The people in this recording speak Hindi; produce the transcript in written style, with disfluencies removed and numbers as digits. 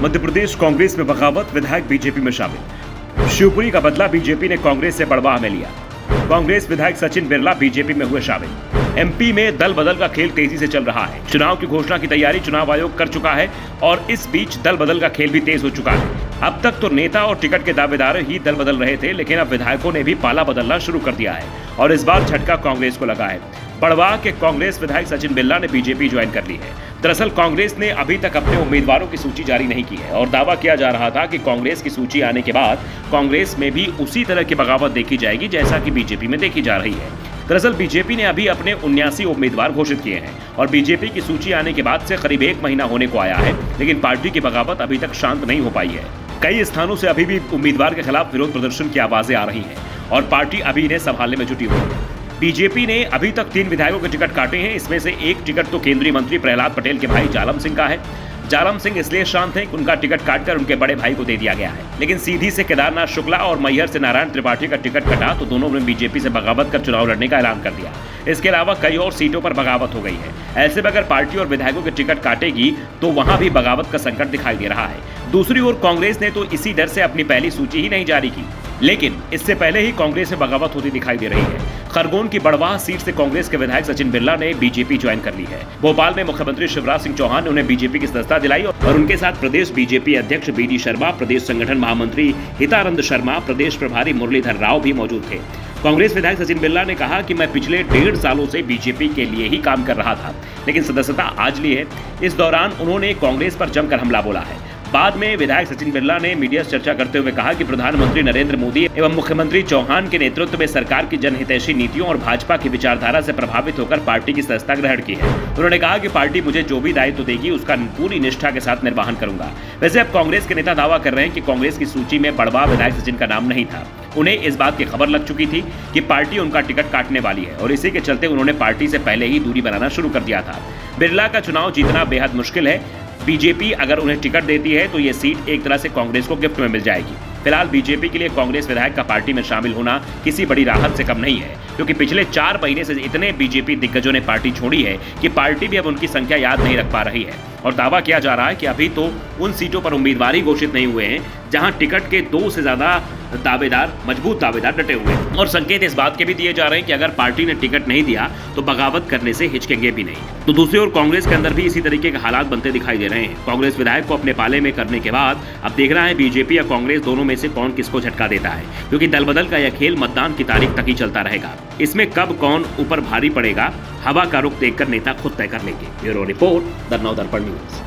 मध्य प्रदेश कांग्रेस में बगावत, विधायक बीजेपी में शामिल। शिवपुरी का बदला बीजेपी ने कांग्रेस से बड़वाह में लिया। कांग्रेस विधायक सचिन बिरला बीजेपी में हुए शामिल। एमपी में दल बदल का खेल तेजी से चल रहा है। चुनाव की घोषणा की तैयारी चुनाव आयोग कर चुका है और इस बीच दल बदल का खेल भी तेज हो चुका है। अब तक तो नेता और टिकट के दावेदार ही दल बदल रहे थे, लेकिन अब विधायकों ने भी पाला बदलना शुरू कर दिया है और इस बार झटका कांग्रेस को लगा है। बड़वाह के कांग्रेस विधायक सचिन बिरला ने बीजेपी ज्वाइन कर ली है। दरअसल कांग्रेस ने अभी तक अपने उम्मीदवारों की सूची जारी नहीं की है और दावा किया जा रहा था कि कांग्रेस की सूची आने के बाद कांग्रेस में भी उसी तरह की बगावत देखी जाएगी जैसा कि बीजेपी में देखी जा रही है। दरअसल बीजेपी ने अभी अपने 79 उम्मीदवार घोषित किए हैं और बीजेपी की सूची आने के बाद से करीब 1 महीना होने को आया है, लेकिन पार्टी की बगावत अभी तक शांत नहीं हो पाई है। कई स्थानों से अभी भी उम्मीदवार के खिलाफ विरोध प्रदर्शन की आवाजें आ रही हैं और पार्टी अभी इन्हें संभालने में जुटी हुई है। बीजेपी ने अभी तक 3 विधायकों के टिकट काटे हैं। इसमें से एक टिकट तो केंद्रीय मंत्री प्रहलाद पटेल के भाई जालम सिंह का है। जालम सिंह इसलिए शांत हैं कि उनका टिकट काटकर उनके बड़े भाई को दे दिया गया है, लेकिन सीधी से केदारनाथ शुक्ला और मैहर से नारायण त्रिपाठी का टिकट कटा तो दोनों ने बीजेपी से बगावत कर चुनाव लड़ने का ऐलान कर दिया। इसके अलावा कई और सीटों पर बगावत हो गई है। ऐसे में अगर पार्टी और विधायकों के टिकट काटेगी तो वहां भी बगावत का संकट दिखाई दे रहा है। दूसरी ओर कांग्रेस ने तो इसी डर से अपनी पहली सूची ही नहीं जारी की, लेकिन इससे पहले ही कांग्रेस में बगावत होती दिखाई दे रही है। खरगोन की बड़वाह सीट से कांग्रेस के विधायक सचिन बिरला ने बीजेपी ज्वाइन कर ली है। भोपाल में मुख्यमंत्री शिवराज सिंह चौहान ने उन्हें बीजेपी की सदस्यता दिलाई और उनके साथ प्रदेश बीजेपी अध्यक्ष बीडी शर्मा, प्रदेश संगठन महामंत्री हितानंद शर्मा, प्रदेश प्रभारी मुरलीधर राव भी मौजूद थे। कांग्रेस विधायक सचिन बिरला ने कहा कि मैं पिछले 1.5 सालों से बीजेपी के लिए ही काम कर रहा था, लेकिन सदस्यता आज ली है। इस दौरान उन्होंने कांग्रेस पर जमकर हमला बोला है। बाद में विधायक सचिन बिरला ने मीडिया से चर्चा करते हुए कहा कि प्रधानमंत्री नरेंद्र मोदी एवं मुख्यमंत्री चौहान के नेतृत्व में सरकार की जनहितैषी नीतियों और भाजपा की विचारधारा से प्रभावित होकर पार्टी की सदस्यता ग्रहण की है। उन्होंने कहा कि पार्टी मुझे जो भी दायित्व देगी उसका पूरी निष्ठा के साथ निर्वहन करूंगा। वैसे अब कांग्रेस के नेता दावा कर रहे हैं कि कांग्रेस की सूची में बड़वाह विधायक सचिन का नाम नहीं था। उन्हें इस बात की खबर लग चुकी थी कि पार्टी उनका टिकट काटने वाली है और इसी के चलते उन्होंने पार्टी से पहले ही दूरी बनाना शुरू कर दिया था। बिरला का चुनाव जीतना बेहद मुश्किल है। बीजेपी अगर उन्हें टिकट देती है तो ये सीट एक तरह से कांग्रेस को गिफ्ट में मिल जाएगी। फिलहाल बीजेपी के लिए कांग्रेस विधायक का पार्टी में शामिल होना किसी बड़ी राहत से कम नहीं है, क्योंकि पिछले 4 महीने से इतने बीजेपी दिग्गजों ने पार्टी छोड़ी है कि पार्टी भी अब उनकी संख्या याद नहीं रख पा रही है और दावा किया जा रहा है कि अभी तो उन सीटों पर उम्मीदवार ही घोषित नहीं हुए हैं जहां टिकट के 2 से ज्यादा मजबूत दावेदार डटे हुए हैं और संकेत इस बात के भी दिए जा रहे हैं कि अगर पार्टी ने टिकट नहीं दिया तो बगावत करने से हिचकेंगे भी नहीं। तो दूसरी ओर कांग्रेस के अंदर भी इसी तरीके के हालात बनते दिखाई दे रहे हैं। कांग्रेस विधायक को अपने पाले में करने के बाद अब देखना है बीजेपी या कांग्रेस दोनों में से कौन किसको झटका देता है, क्योंकि दल बदल का यह खेल मतदान की तारीख तक ही चलता रहेगा। इसमें कब कौन ऊपर भारी पड़ेगा, हवा का रुख देखकर नेता खुद तय कर लेंगे। ब्यूरो रिपोर्ट, द नव दर्पण न्यूज।